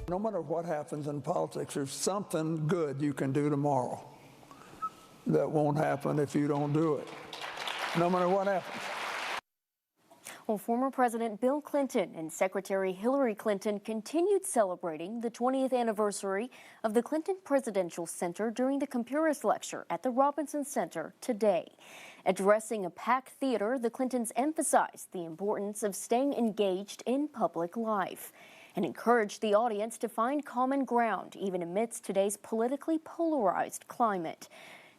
No matter what happens in politics, there's something good you can do tomorrow that won't happen if you don't do it, no matter what happens. Well, former President Bill Clinton and Secretary Hillary Clinton continued celebrating the 20th anniversary of the Clinton Presidential Center during the Compuris Lecture at the Robinson Center today. Addressing a packed theater, the Clintons emphasized the importance of staying engaged in public life and encouraged the audience to find common ground even amidst today's politically polarized climate.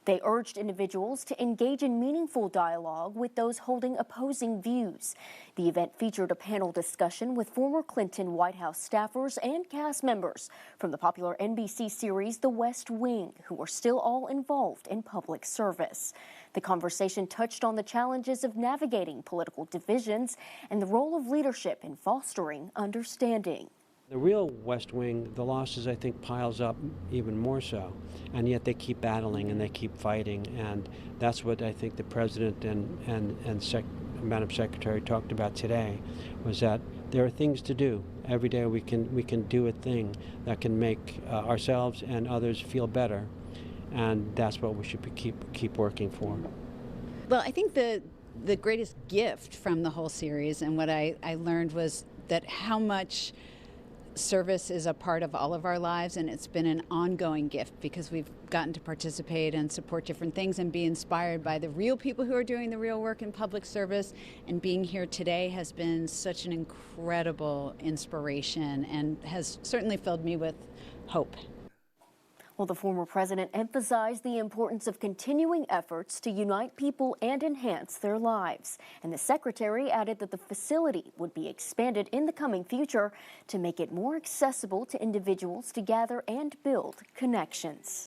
They urged individuals to engage in meaningful dialogue with those holding opposing views. The event featured a panel discussion with former Clinton White House staffers and cast members from the popular NBC series The West Wing, who are still all involved in public service. The conversation touched on the challenges of navigating political divisions and the role of leadership in fostering understanding. The real West Wing, the losses, I think, piles up even more so, and yet they keep battling and they keep fighting, and that's what I think the President and Madam Secretary talked about today, was that there are things to do. Every day we can do a thing that can make ourselves and others feel better, and that's what we should keep working for. Well, I think the greatest gift from the whole series and what I learned was that how much service is a part of all of our lives, and it's been an ongoing gift because we've gotten to participate and support different things and be inspired by the real people who are doing the real work in public service. And being here today has been such an incredible inspiration and has certainly filled me with hope. Well, the former president emphasized the importance of continuing efforts to unite people and enhance their lives. And the secretary added that the facility would be expanded in the coming future to make it more accessible to individuals to gather and build connections.